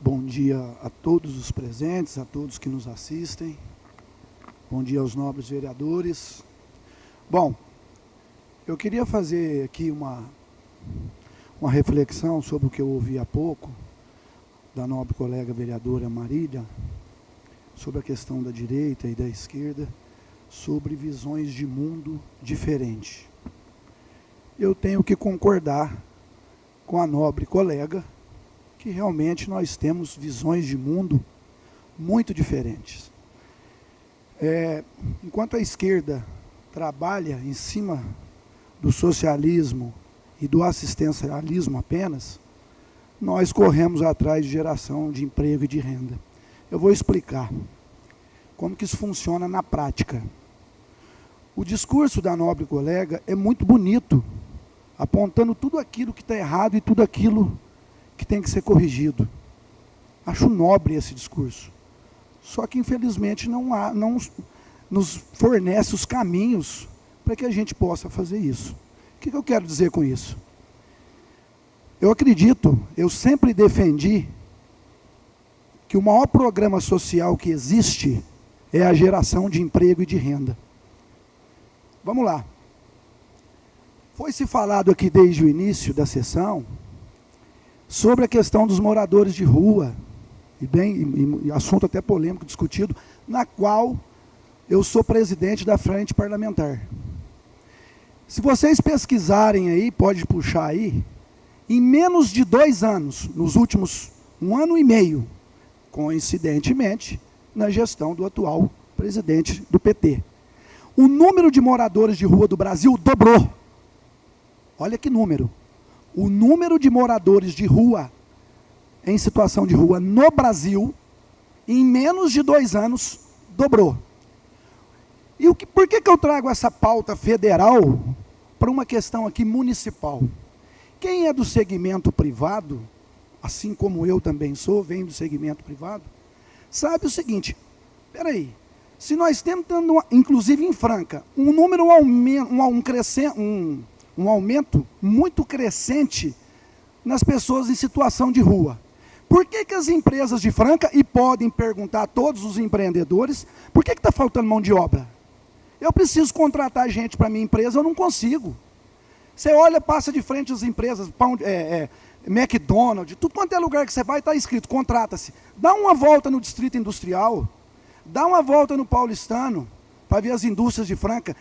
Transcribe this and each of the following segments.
Bom dia a todos os presentes, a todos que nos assistem. Bom dia aos nobres vereadores. Bom, eu queria fazer aqui uma reflexão sobre o que eu ouvi há pouco, da nobre colega vereadora Marília, sobre a questão da direita e da esquerda, sobre visões de mundo diferentes. Eu tenho que concordar com a nobre colega que realmente nós temos visões de mundo muito diferentes. Enquanto a esquerda trabalha em cima do socialismo e do assistencialismo apenas, nós corremos atrás de geração de emprego e de renda. Eu vou explicar como que isso funciona na prática. O discurso da nobre colega é muito bonito, apontando tudo aquilo que está errado e tudo aquilo que tem que ser corrigido. Acho nobre esse discurso. Só que, infelizmente, não nos fornece os caminhos para que a gente possa fazer isso. O que eu quero dizer com isso? Eu acredito, eu sempre defendi que o maior programa social que existe é a geração de emprego e de renda. Vamos lá. Foi se falado aqui desde o início da sessão sobre a questão dos moradores de rua, e assunto até polêmico discutido, na qual eu sou presidente da frente parlamentar. Se vocês pesquisarem aí, pode puxar aí, em menos de 2 anos, nos últimos 1 ano e meio, coincidentemente, na gestão do atual presidente do PT, o número de moradores de rua do Brasil dobrou. Olha que número. O número de moradores de rua, em situação de rua no Brasil, em menos de 2 anos, dobrou. E por que eu trago essa pauta federal para uma questão aqui municipal? Quem é do segmento privado, assim como eu também sou, venho do segmento privado, sabe o seguinte, espera aí, se nós temos, inclusive em Franca, um aumento muito crescente nas pessoas em situação de rua. Por que as empresas de Franca, e podem perguntar a todos os empreendedores, por que está faltando mão de obra? Eu preciso contratar gente para a minha empresa, eu não consigo. Você olha, passa de frente às empresas, McDonald's, tudo quanto é lugar que você vai, está escrito, contrata-se. Dá uma volta no Distrito Industrial, dá uma volta no Paulistano, para ver as indústrias de Franca,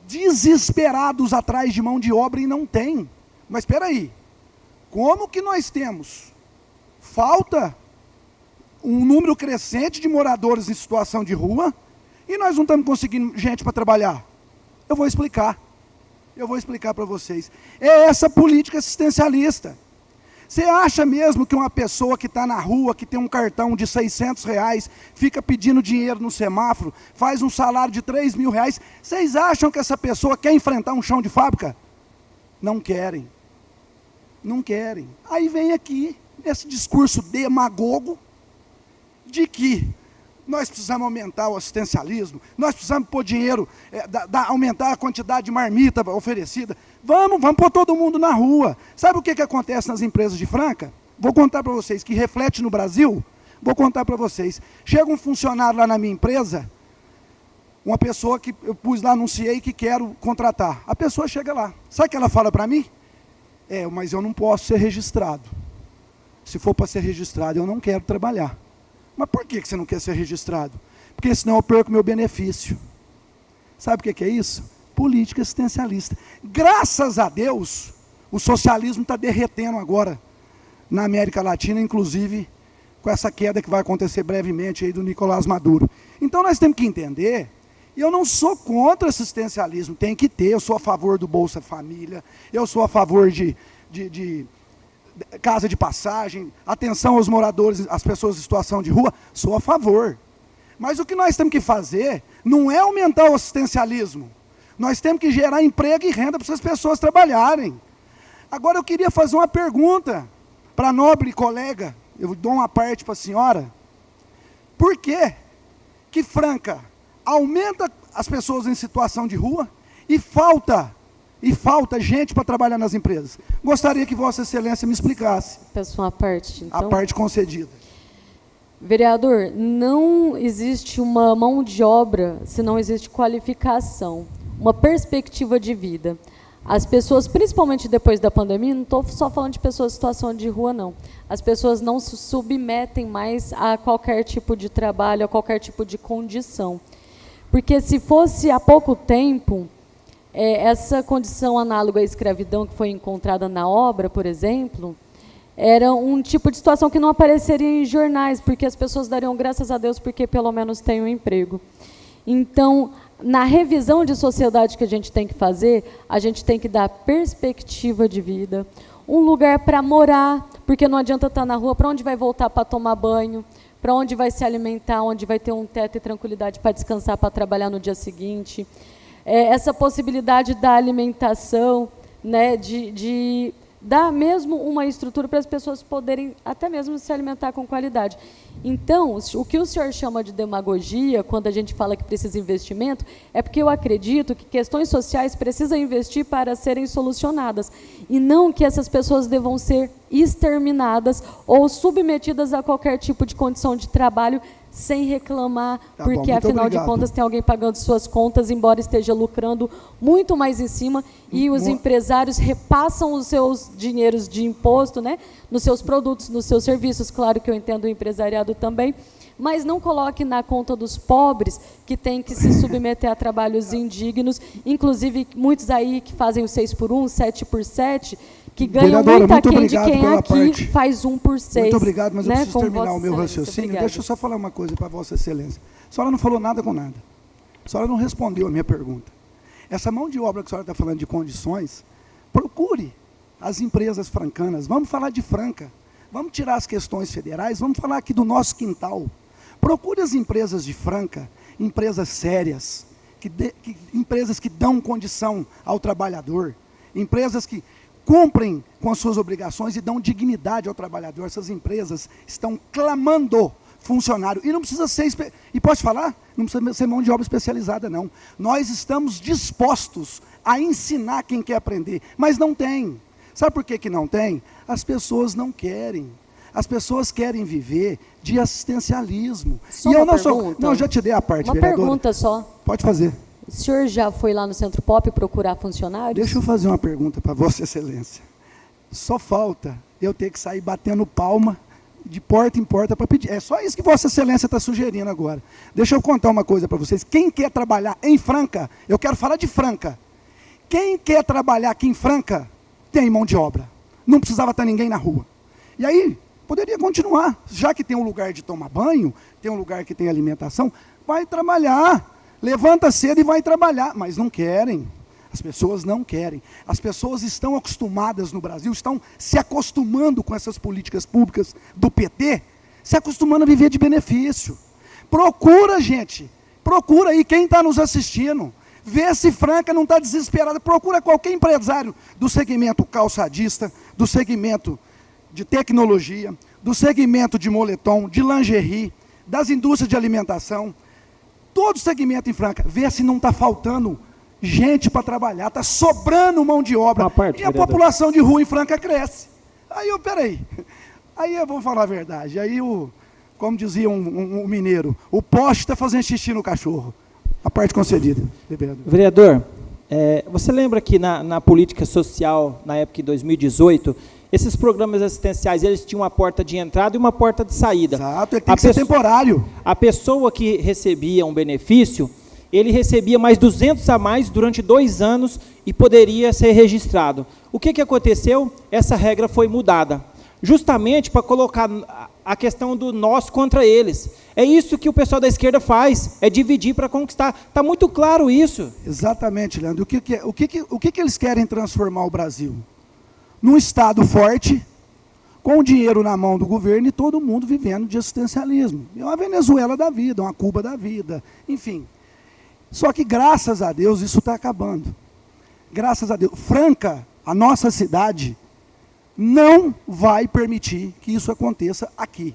desesperados atrás de mão de obra e não tem. Mas espera aí, como que nós temos? Falta um número crescente de moradores em situação de rua e nós não estamos conseguindo gente para trabalhar. Eu vou explicar para vocês. É essa política assistencialista. Você acha mesmo que uma pessoa que está na rua, que tem um cartão de R$600, fica pedindo dinheiro no semáforo, faz um salário de R$3.000, vocês acham que essa pessoa quer enfrentar um chão de fábrica? Não querem. Não querem. Aí vem aqui esse discurso demagogo de que nós precisamos aumentar o assistencialismo, nós precisamos pôr dinheiro, aumentar a quantidade de marmita oferecida. Vamos pôr todo mundo na rua. Sabe o que acontece nas empresas de Franca? Vou contar para vocês, que reflete no Brasil, vou contar para vocês. Chega um funcionário lá na minha empresa, uma pessoa que eu pus lá, anunciei que quero contratar. A pessoa chega lá, sabe o que ela fala para mim? Mas eu não posso ser registrado. Se for para ser registrado, eu não quero trabalhar. Mas por que você não quer ser registrado? Porque senão eu perco meu benefício. Sabe o que é isso? Política assistencialista. Graças a Deus, o socialismo está derretendo agora na América Latina, inclusive com essa queda que vai acontecer brevemente aí do Nicolás Maduro. Então nós temos que entender, e eu não sou contra assistencialismo, tem que ter, eu sou a favor do Bolsa Família, eu sou a favor de casa de passagem, atenção aos moradores, às pessoas em situação de rua, sou a favor. Mas o que nós temos que fazer não é aumentar o assistencialismo. Nós temos que gerar emprego e renda para essas pessoas trabalharem. Agora eu queria fazer uma pergunta para a nobre colega, eu dou uma parte para a senhora. Por que Franca aumenta as pessoas em situação de rua e falta gente para trabalhar nas empresas? Gostaria que Vossa Excelência me explicasse. Peço uma parte, então. A parte concedida. Vereador, não existe uma mão de obra se não existe qualificação, uma perspectiva de vida. As pessoas, principalmente depois da pandemia, não estou só falando de pessoas em situação de rua, não. As pessoas não se submetem mais a qualquer tipo de trabalho, a qualquer tipo de condição. Porque se fosse há pouco tempo, essa condição análoga à escravidão que foi encontrada na obra, por exemplo, era um tipo de situação que não apareceria em jornais, porque as pessoas dariam graças a Deus porque pelo menos têm um emprego. Então, na revisão de sociedade que a gente tem que fazer, a gente tem que dar perspectiva de vida, um lugar para morar, porque não adianta estar na rua, para onde vai voltar para tomar banho, para onde vai se alimentar, onde vai ter um teto e tranquilidade para descansar, para trabalhar no dia seguinte. Essa possibilidade da alimentação, né, de dar mesmo uma estrutura para as pessoas poderem até mesmo se alimentar com qualidade. Então, o que o senhor chama de demagogia, quando a gente fala que precisa de investimento, é porque eu acredito que questões sociais precisam investir para serem solucionadas, e não que essas pessoas devam ser exterminadas ou submetidas a qualquer tipo de condição de trabalho sem reclamar, porque afinal de contas tem alguém pagando suas contas, embora esteja lucrando muito mais em cima, e os empresários repassam os seus dinheiros de imposto, né, nos seus produtos, nos seus serviços. Claro que eu entendo o empresariado também, mas não coloque na conta dos pobres que têm que se submeter a trabalhos indignos, inclusive muitos aí que fazem o 6x1, 7x7, que ganham muito aquém de quem aqui faz 1x6. Muito obrigado, mas eu né, preciso terminar o meu raciocínio. Deixa eu só falar uma coisa para Vossa Excelência. A senhora não falou nada com nada. A senhora não respondeu a minha pergunta. Essa mão de obra que a senhora está falando de condições, procure as empresas francanas. Vamos falar de Franca. Vamos tirar as questões federais, vamos falar aqui do nosso quintal. Procure as empresas de Franca, empresas sérias, empresas que dão condição ao trabalhador, empresas que cumprem com as suas obrigações e dão dignidade ao trabalhador. Essas empresas estão clamando funcionário. E não precisa ser, e pode falar, não precisa ser mão de obra especializada, não. Nós estamos dispostos a ensinar quem quer aprender, mas não tem. Sabe por que não tem? As pessoas não querem. As pessoas querem viver de assistencialismo. Só e eu não sou. Não, já te dei a parte, uma vereadora. Pergunta só. Pode fazer. O senhor já foi lá no Centro Pop procurar funcionários? Deixa eu fazer uma pergunta para Vossa Excelência. Só falta eu ter que sair batendo palma de porta em porta para pedir. É só isso que Vossa Excelência está sugerindo agora. Deixa eu contar uma coisa para vocês. Quem quer trabalhar em Franca, eu quero falar de Franca. Quem quer trabalhar aqui em Franca, tem mão de obra. Não precisava estar ninguém na rua. E aí, poderia continuar. Já que tem um lugar de tomar banho, tem um lugar que tem alimentação, vai trabalhar. Levanta cedo e vai trabalhar, mas não querem. As pessoas não querem. As pessoas estão acostumadas no Brasil, estão se acostumando com essas políticas públicas do PT, se acostumando a viver de benefício. Procura, gente, procura aí quem está nos assistindo. Vê se Franca não está desesperada. Procura qualquer empresário do segmento calçadista, do segmento de tecnologia, do segmento de moletom, de lingerie, das indústrias de alimentação. Todo segmento em Franca, vê se não está faltando gente para trabalhar, está sobrando mão de obra, e a população de rua em Franca cresce. Aí eu vou falar a verdade, como dizia um mineiro, o poste está fazendo xixi no cachorro. A parte concedida. Vereador, você lembra que na política social, na época de 2018, esses programas assistenciais, eles tinham uma porta de entrada e uma porta de saída. Exato, ele tem que ser temporário. A pessoa que recebia um benefício, ele recebia mais 200 a mais durante 2 anos e poderia ser registrado. O que aconteceu? Essa regra foi mudada, justamente para colocar a questão do nós contra eles. É isso que o pessoal da esquerda faz, é dividir para conquistar. Está muito claro isso. Exatamente, Leandro. O que eles querem transformar o Brasil? Num Estado forte, com o dinheiro na mão do governo e todo mundo vivendo de assistencialismo. É uma Venezuela da vida, uma Cuba da vida, enfim. Só que, graças a Deus, isso está acabando. Graças a Deus. Franca, a nossa cidade, não vai permitir que isso aconteça aqui.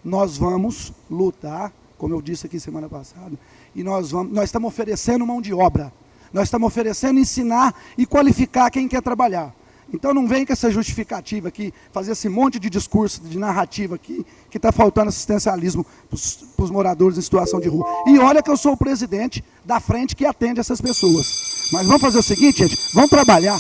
Nós vamos lutar, como eu disse aqui semana passada, e nós estamos oferecendo mão de obra. Nós estamos oferecendo ensinar e qualificar quem quer trabalhar. Então não vem com essa justificativa aqui, fazer esse monte de discurso, de narrativa aqui, que está faltando assistencialismo para os moradores em situação de rua. E olha que eu sou o presidente da frente que atende essas pessoas. Mas vamos fazer o seguinte, gente, vamos trabalhar.